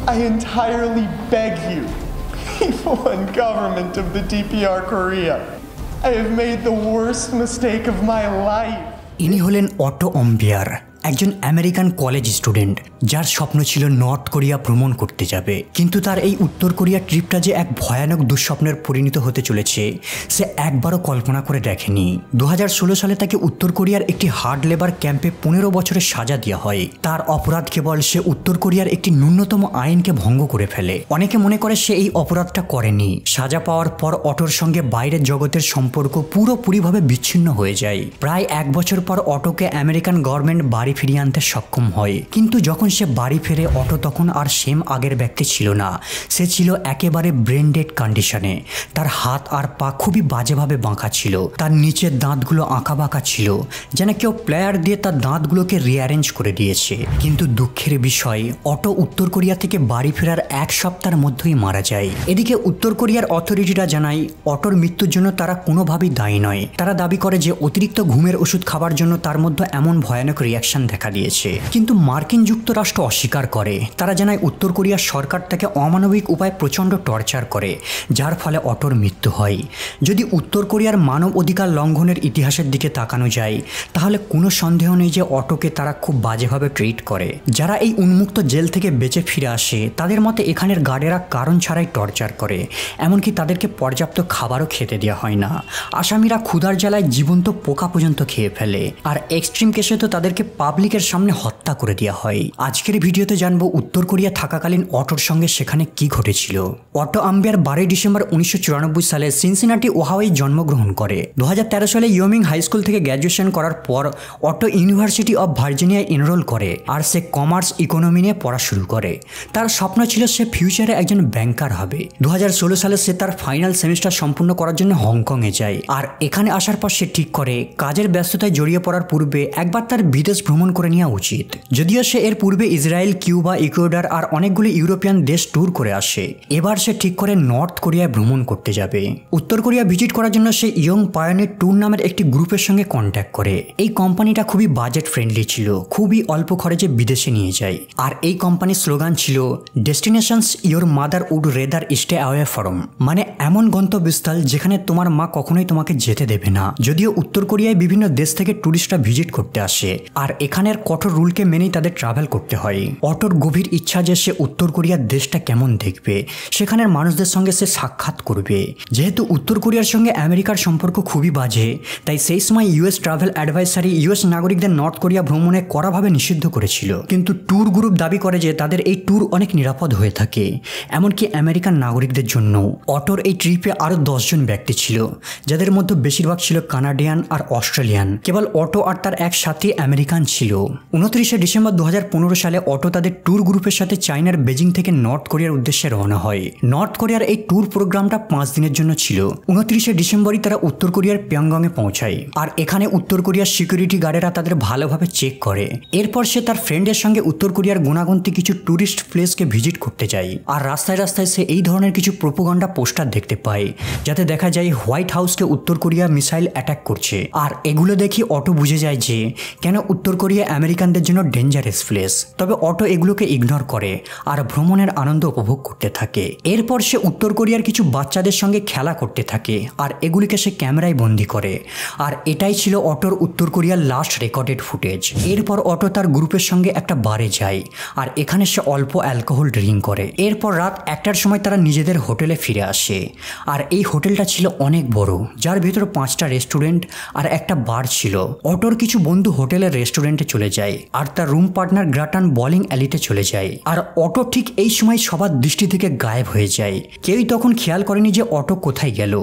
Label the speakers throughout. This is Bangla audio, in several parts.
Speaker 1: I entirely beg you, people and government of the DPR Korea, I have made the worst mistake of my life.
Speaker 2: ইনি হলেন অটো অম্বিয়ার, একজন আমেরিকান কলেজ স্টুডেন্ট যার স্বপ্ন ছিল নর্থ কোরিয়া ভ্রমণ করতে যাবে। কিন্তু তার এই উত্তর কোরিয়া ট্রিপটা যে এক ভয়ানক দুঃস্বপ্নের পরিণত হতে চলেছে সে একবারও কল্পনা করে দেখেনি। 2016 সালে তাকে উত্তর কোরিয়ার একটি হার্ড লেবার ক্যাম্পে 15 বছরের সাজা দেওয়া হয়। তার অপরাধ কেবল সে উত্তর কোরিয়ার একটি ন্যূনতম আইনকে ভঙ্গ করে ফেলে। অনেকে মনে করে সে এই অপরাধটা করেনি। সাজা পাওয়ার পর অটোর সঙ্গে বাইরের জগতের সম্পর্ক পুরোপুরিভাবে বিচ্ছিন্ন হয়ে যায়। প্রায় 1 বছর পর অটোকে আমেরিকান গভর্নমেন্ট বাড়ি ফিরিয়ে আনতে সক্ষম হয়। কিন্তু যখন সে বাড়ি ফেরে অটো তখন আর সেম আগের ব্যক্তি ছিল না। সে ছিল একেবারে ব্রেন ডেড কন্ডিশনে। তার হাত আর পা খুবই বাজেভাবে বাঁকা ছিল। তার নিচের দাঁতগুলো আঁকা বাঁকা ছিল, যেন কেউ প্লেয়ার দিয়ে তার দাঁতগুলোকে রিঅ্যারেঞ্জ করে দিয়েছে। কিন্তু দুঃখের বিষয়, অটো উত্তর কোরিয়া থেকে বাড়ি ফেরার 1 সপ্তাহের মধ্যেই মারা যায়। এদিকে উত্তর কোরিয়ার অথরিটিরা জানায় অটোর মৃত্যুর জন্য তারা কোনোভাবেই দায়ী নয়। তারা দাবি করে যে অতিরিক্ত ঘুমের ওষুধ খাবার জন্য তার মধ্যে এমন ভয়ানক রিয়াকশন দেখা দিয়েছে। কিন্তু মার্কিন যুক্তরাষ্ট্র অস্বীকার করে। তারা জানায় উত্তর কোরিয়ার সরকার তাকে অমানবিক উপায়ে প্রচণ্ড টর্চার করে, যার ফলে অটোর মৃত্যু হয়। যদি উত্তর কোরিয়ার মানব অধিকার লঙ্ঘনের ইতিহাসের দিকে তাকানো যায় তাহলে কোনো সন্দেহ নেই যে অটোকে তারা খুব বাজেভাবে ট্রিট করে। যারা এই উন্মুক্ত জেল থেকে বেঁচে ফিরে আসে তাদের মতে এখানের গার্ডেরা কারণ ছাড়াই টর্চার করে, এমনকি তাদেরকে পর্যাপ্ত খাবারও খেতে দেওয়া হয় না। আসামিরা ক্ষুধার জ্বালায় জীবন্ত পোকা পর্যন্ত খেয়ে ফেলে, আর এক্সট্রিম কেসে তো তাদেরকে পাবলিকের সামনে হত্যা করে দেওয়া হয়। আজকের ভিডিওতে জানবো উত্তর কোরিয়া থাকাকালীন অটোর সঙ্গে সেখানে কি ঘটেছিল। অটো আম্বিয়ার 12 ডিসেম্বর 1994 সালে সিনসিনাটি ওহাওয়ায় জন্মগ্রহণ করে। 2013 সালে ইয়মিং হাই স্কুল থেকে গ্র্যাজুয়েশন করার পর অটো ইউনিভার্সিটি অফ ভার্জিনিয়ায় এনরোল করে, আর সে কমার্স ইকোনমি নিয়ে পড়া শুরু করে। তার স্বপ্ন ছিল সে ফিউচারে একজন ব্যাংকার হবে। 2016 সালে সে তার ফাইনাল সেমিস্টার সম্পূর্ণ করার জন্য হংকংয়ে যায়, আর এখানে আসার পর সে ঠিক করে কাজের ব্যস্ততায় জড়িয়ে পড়ার পূর্বে একবার তার বিদেশ ভ্রমণ করে নেওয়া উচিত। যদিও সে এর পূর্বে ইসরায়েল, কিউবা, ইকুয়েডর আর অনেকগুলো ইউরোপিয়ান দেশ ট্যুর করে আসে, এবার সে ঠিক করে নর্থ কোরিয়ায় ভ্রমণ করতে যাবে। উত্তর কোরিয়া ভিজিট করার জন্য সে ইয়ং পায়োনিয়ার ট্যুর নামের একটি গ্রুপের সঙ্গে কন্ট্যাক্ট করে। এই কোম্পানিটা খুবই বাজেট ফ্রেন্ডলি ছিল, খুবই অল্প খরচে বিদেশে নিয়ে যায়। আর এই কোম্পানির স্লোগান ছিল destinations your mother would rather stay away from, মানে এমন গন্তব্যস্থল যেখানে তোমার মা কখনোই তোমাকে যেতে দেবে না। যদিও উত্তর কোরিয়ায় বিভিন্ন দেশ থেকে ট্যুরিস্টরা ভিজিট করতে আসে, আর এখানের কঠোর রুলকে মেনেই তাদের ট্রাভেল করতে হয়। অটোর গভীর ইচ্ছা যে সে উত্তর কোরিয়ার দেশটা কেমন দেখবে, সেখানের মানুষদের সঙ্গে সে সাক্ষাৎ করবে। যেহেতু উত্তর কোরিয়ার সঙ্গে আমেরিকার সম্পর্ক খুবই বাজে, তাই সেই সময় ইউএস ট্রাভেল অ্যাডভাইসারি ইউএস নাগরিকদের নর্থ কোরিয়া ভ্রমণে কড়াভাবে নিষিদ্ধ করেছিল। কিন্তু ট্যুর গ্রুপ দাবি করে যে তাদের এই ট্যুর অনেক নিরাপদ হয়ে থাকে, এমনকি আমেরিকান নাগরিকদের জন্য। অটোর এই ট্রিপে আরও 10 জন ব্যক্তি ছিল, যাদের মধ্যে বেশিরভাগ ছিল কানাডিয়ান আর অস্ট্রেলিয়ান। কেবল অটো আর তার এক সাথী আমেরিকান ছিল। 29 ডিসেম্বর 2015 সালে অটো তাদের ট্যুর গ্রুপের সাথে চায়নার বেজিং থেকে নর্থ কোরিয়ার উদ্দেশ্যে রওনা হয়। নর্থ কোরিয়ার এই ট্যুর প্রোগ্রামটা 5 দিনের জন্য ছিল। 29 ডিসেম্বরই তারা উত্তর কোরিয়ার পিয়ংগংয়ে পৌঁছায়, আর এখানে উত্তর কোরিয়ার সিকিউরিটি গার্ডেরা তাদের ভালোভাবে চেক করে। এরপর সে তার ফ্রেন্ডের সঙ্গে উত্তর কোরিয়ার গুণাগুন্তি কিছু ট্যুরিস্ট প্লেসকে ভিজিট করতে যায়। আর রাস্তায় রাস্তায় সে এই ধরনের কিছু প্রোপাগান্ডা পোস্টার দেখতে পায়, যাতে দেখা যায় হোয়াইট হাউসকে উত্তর কোরিয়া মিসাইল অ্যাটাক করছে। আর এগুলো দেখি অটো বুঝে যায় যে কেন উত্তর কোরিয়া আমেরিকানদের জন্য ডেঞ্জারাস প্লেস। তবে অটো এগুলোকে ইগনোর করে আর ভ্রমণের আনন্দ উপভোগ করতে থাকে। এরপর সে উত্তর কোরিয়ার কিছু বাচ্চাদের সঙ্গে খেলা করতে থাকে, আর এগুলিকে সে ক্যামেরায় বন্দি করে। আর এটাই ছিল অটোর উত্তর কোরিয়ার লাস্ট রেকর্ডেড ফুটেজ। এরপর অটো তার গ্রুপের সঙ্গে একটা বারে যায়, আর এখানে সে অল্প অ্যালকোহল ড্রিঙ্ক করে। এরপর রাত 1টার সময় তারা নিজেদের হোটেলে ফিরে আসে। আর এই হোটেলটা ছিল অনেক বড়, যার ভিতর 5টা রেস্টুরেন্ট আর একটা বার ছিল। অটোর কিছু বন্ধু হোটেলের রেস্টুরেন্টে চলে যায়, আর তার রুম পার্টনার গ্রাটান বোলিং অ্যালিতে চলে যায়। আর অটো ঠিক এই সময় সবার দৃষ্টি থেকে গায়েব হয়ে যায়। কেউই তখন খেয়াল করেনি যে অটো কোথায় গেল।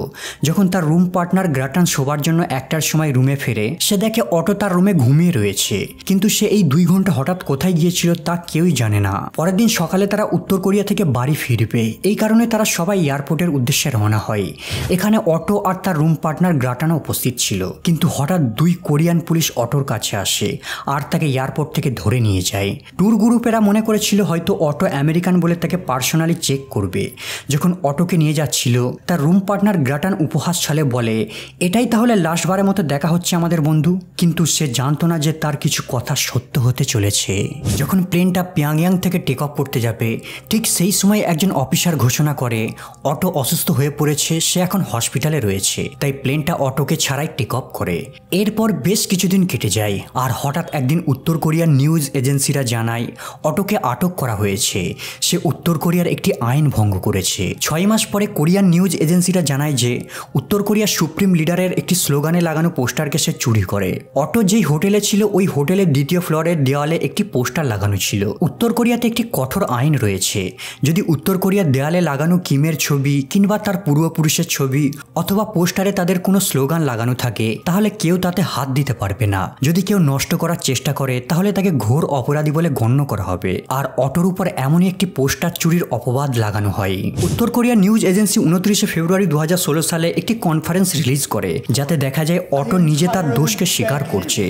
Speaker 2: যখন তার রুম পার্টনার গ্রাটান শোবার জন্য 1টার সময় রুমে ফেরে, সে দেখে অটো তার রুমে ঘুমিয়ে রয়েছে। কিন্তু সে এই 2 ঘন্টা হঠাৎ কোথায় গিয়েছিল তা কেউই জানে না। পরের দিন সকালে তারা উত্তর কোরিয়া থেকে বাড়ি ফিরবে, এই কারণে তারা সবাই এয়ারপোর্টের উদ্দেশ্যে রওনা হয়। এখানে অটো আর তার রুম পার্টনার গ্রাটানও উপস্থিত ছিল। কিন্তু হঠাৎ 2 কোরিয়ান পুলিশ অটোর কাছে আসে আর তাকে এয়ারপোর্ট থেকে থেকে ধরে নিয়ে যায়। ট্যুর গ্রুপেরা মনে করেছিল হয়তো অটো আমেরিকান বলে তাকে পার্সোনালি চেক করবে। যখন অটোকে নিয়ে যাচ্ছিল তার রুম পার্টনার গ্রাটান উপহাস ছলে বলে, এটাই তাহলে লাস্টবারের মতো দেখা হচ্ছে আমাদের বন্ধু। কিন্তু সে জানতো না যে তার কিছু কথা সত্য হতে চলেছে। যখন প্লেনটা পিয়াংয়াং থেকে টেক অফ করতে যাবে ঠিক সেই সময় একজন অফিসার ঘোষণা করে অটো অসুস্থ হয়ে পড়েছে, সে এখন হসপিটালে রয়েছে। তাই প্লেনটা অটোকে ছাড়াই টেক অফ করে। এরপর বেশ কিছুদিন কেটে যায় আর হঠাৎ একদিন উত্তর কোরিয়ার নিউজ এজেন্সিরা জানায় অটোকে আটক করা হয়েছে, সে উত্তর কোরিয়ার একটি আইন ভঙ্গ করেছে। 6 মাস পরে কোরিয়ান নিউজ এজেন্সিরা জানায় যে উত্তর কোরিয়ার সুপ্রিম লিডারের একটি স্লোগানে লাগানো পোস্টারকে সে চুরি করে। অটো যেই হোটেলে ছিল ওই হোটেলের 2য় ফ্লোরের দেওয়ালে একটি পোস্টার লাগানো ছিল। উত্তর কোরিয়াতে একটি কঠোর আইন রয়েছে, যদি উত্তর কোরিয়ার দেয়ালে লাগানো কিমের ছবি কিংবা তার পূর্বপুরুষের ছবি অথবা পোস্টারে তাদের কোনো স্লোগান লাগানো থাকে তাহলে কেউ তাতে হাত দিতে পারবে না। যদি কেউ নষ্ট করার চেষ্টা করে তাহলে তাকে ঘোর অপরাধী বলে গণ্য করা হবে। আর অটোর উপর এমনই একটি পোস্টার চুরির অপবাদ লাগানো হয়। উত্তর কোরিয়ার নিউজ এজেন্সি 29 ফেব্রুয়ারি 2016 সালে একটি কনফারেন্স রিলিজ করে যাতে দেখা যায় অটো নিজে তার দোষকে স্বীকার করছে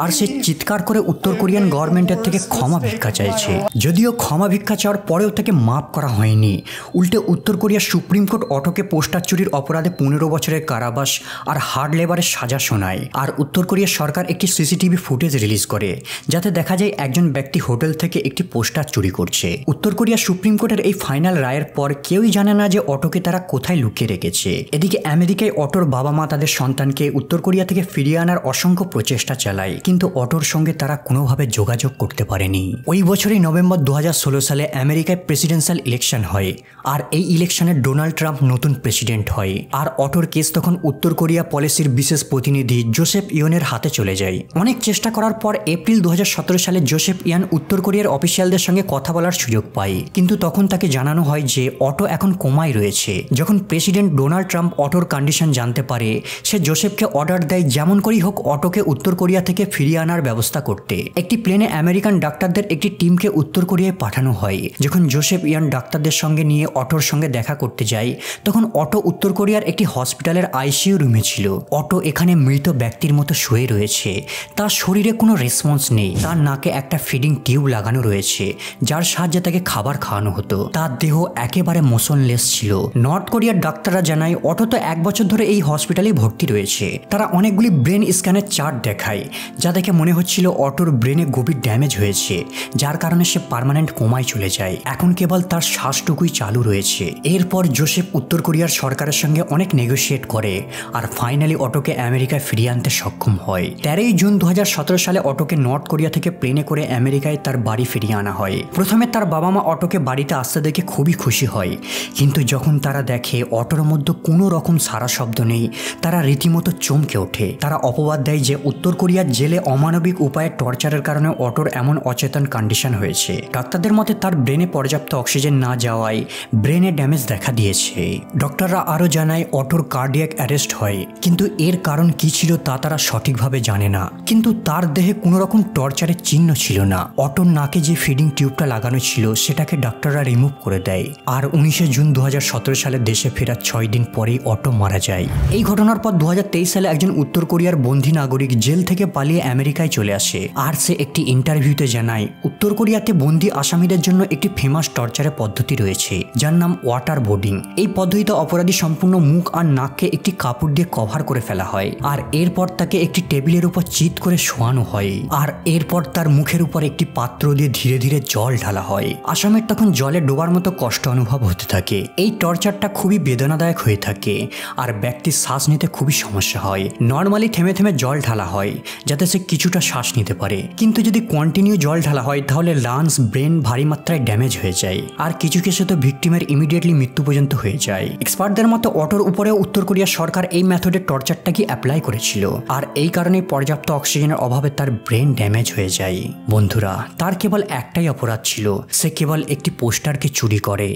Speaker 2: আর সে চিৎকার করে উত্তর কোরিয়ান গভর্নমেন্টের থেকে ক্ষমা ভিক্ষা চাইছে। যদিও ক্ষমা ভিক্ষা চাওয়ার পরেও তাকে মাফ করা হয়নি, উল্টে উত্তর কোরিয়ার সুপ্রিম কোর্ট অটোকে পোস্টার চুরির অপরাধে 15 বছরের কারাবাস আর হার্ড লেবারের সাজা শোনায়। আর উত্তর কোরিয়ার সরকার একটি সিসিটিভি ফুটেজ রিলিজ করে যাতে দেখা যায় একজন ব্যক্তি হোটেল থেকে একটি পোস্টার চুরি করছে। উত্তর কোরিয়ার সুপ্রিম কোর্টের এই ফাইনাল রায়ের পর কেউই জানে না যে অটোকে তারা কোথায় লুকিয়ে রেখেছে। এদিকে আমেরিকায় অটোর বাবা মা তাদের সন্তানকে উত্তর কোরিয়া থেকে ফিরিয়ে আনার অসংখ্য প্রচেষ্টা চালায়, কিন্তু অটোর সঙ্গে তারা কোনোভাবে যোগাযোগ করতে পারেনি। ওই বছরই নভেম্বর 2016 সালে আমেরিকায় প্রেসিডেন্সিয়াল ইলেকশন হয় আর এই ইলেকশনে ডোনাল্ড ট্রাম্প নতুন প্রেসিডেন্ট হয়। আর অটোর কেস তখন উত্তর কোরিয়া পলিসির বিশেষ প্রতিনিধি জোসেফ ইয়নের হাতে চলে যায়। অনেক চেষ্টা করার পর এপ্রিল 2017 সালে জোসেফ ইয়ান উত্তর কোরিয়ার অফিসিয়ালদের সঙ্গে কথা বলার সুযোগ পায়, কিন্তু তখন তাকে জানানো হয় যে অটো এখন কোমায় রয়েছে। যখন প্রেসিডেন্ট ডোনাল্ড ট্রাম্প অটোর কন্ডিশন জানতে পারে সে জোসেফকে অর্ডার দেয় যেমন করেই হোক অটোকে উত্তর কোরিয়া থেকে ফিরিয়ে আনার ব্যবস্থা করতে। একটি প্লেনে আমেরিকান ডাক্তারদের একটি টিমকে উত্তর কোরিয়ায় পাঠানো হয়। যখন জোসেফ ইয়ান ডাক্তারদের সঙ্গে নিয়ে অটোর সঙ্গে দেখা করতে যায় তখন অটো উত্তর কোরিয়ার একটি হসপিটালের আইসিইউ রুমে ছিল। অটো এখানে মৃত ব্যক্তির মতো শুয়ে রয়েছে, তার শরীরে কোনো রেসপন্স নেই, তার নাকে একটা ফিডিং টিউব লাগানো রয়েছে যার সাহায্যে তাকে খাবার খাওয়ানো হতো। তার দেহ একেবারে মোশনলেস ছিল। নর্থ কোরিয়ার ডাক্তাররা জানায় অটো তো 1 বছর ধরে এই হসপিটালে ভর্তি রয়েছে। তারা অনেকগুলি ব্রেন স্ক্যানের চার্ট দেখায় যা দেখে মনে হচ্ছিল অটোর ব্রেনে গভীর ড্যামেজ হয়েছে, যার কারণে সে পার্মানেন্ট কোমায় চলে যায়। এখন কেবল তার শ্বাসটুকুই চালু রয়েছে। এরপর জোসেফ উত্তর কোরিয়ার সরকারের সঙ্গে অনেক নেগোশিয়েট করে আর ফাইনালি অটোকে আমেরিকায় ফিরিয়ে আনতে সক্ষম হয়। 13 জুন 2017 সালে অটোকে নর্থ কোরিয়া থেকে প্লেনে করে আমেরিকায় তার বাড়ি ফিরিয়ে আনা হয়। প্রথমে তার বাবা মা অটোকে বাড়িতে আসতে দেখে খুবই খুশি হয়, কিন্তু যখন তারা দেখে অটোর মধ্যে কোনো রকম সারা শব্দ নেই তারা রীতিমতো চমকে ওঠে। তারা অপবাদ দেয় যে উত্তর কোরিয়ার জেলে অমানবিক উপায়ে টর্চারের কারণে অটোর এমন অচেতন কন্ডিশন হয়েছে। ডাক্তারদের মতে তার ব্রেনে পর্যাপ্ত অক্সিজেন না যাওয়ায় ব্রেনে ড্যামেজ দেখা দিয়েছে। ডক্টররা আরও জানায় অটোর কার্ডিয়াক অ্যারেস্ট হয়, কিন্তু এর কারণ কি ছিল তা তারা সঠিকভাবে জানে না। কিন্তু তার দেহে কোনো রকম টর্চারের চিহ্ন ছিল না। অটোর নাকে যে ফিডিং টিউবটা লাগানো ছিল সেটাকে ডাক্তাররা রিমুভ করে দেয়। আর 19 জুন 2017 সালে দেশে ফেরার 6 দিন পরেই অটো মারা যায়। এই ঘটনার পর 2023 সালে একজন উত্তর কোরিয়ার বন্দী নাগরিক জেল থেকে পালিয়ে আমেরিকায় চলে আসে আর সে একটি ইন্টারভিউতে জানায় উত্তর কোরিয়াতে বন্দী আসামিদের জন্য একটি ফেমাস টর্চারের পদ্ধতি রয়েছে যার নাম ওয়াটার বোর্ডিং। এই পদ্ধতিতে অপরাধী সম্পূর্ণ মুখ আর নাককে একটি কাপড় দিয়ে কভার করে ফেলা হয় আর এরপর তাকে একটি টেবিলের উপর চিৎ করে শোয়ানো হয় আর এরপর তার মুখের উপর একটি পাত্র দিয়ে ধীরে ধীরে জল ঢালা হয়। আসামের তখন জলে ডোবার মতো কষ্ট অনুভব হতে থাকে। এই টর্চারটা খুবই বেদনাদায়ক হয়ে থাকে আর ব্যক্তির শ্বাস নিতে খুবই সমস্যা হয়। নর্মালি থেমে থেমে জল ঢালা হয় যাতে সে কিছুটা শ্বাস নিতে পারে, কিন্তু যদি কন্টিনিউ জল ঢালা হয় তাহলে লাংস ব্রেন ভারী মাত্রায় ড্যামেজ হয়ে যায় আর কিছু কেসে তো ভিকটিমের ইমিডিয়েটলি মৃত্যু পর্যন্ত হয়ে যায়। এক্সপার্টদের মতো অটোর উপরেও উত্তর কোরিয়ার সরকার এই মেথডের টর্চারটাকে অ্যাপ্লাই করেছিল আর এই কারণে পর্যাপ্ত অক্সিজেনের অভাবে তার ব্রেন ড্যামেজ হয়ে যায়। বন্ধুরা, তার কেবল একটাই অপরাধ ছিল, সে কেবল একটি পোস্টারকে চুরি করে।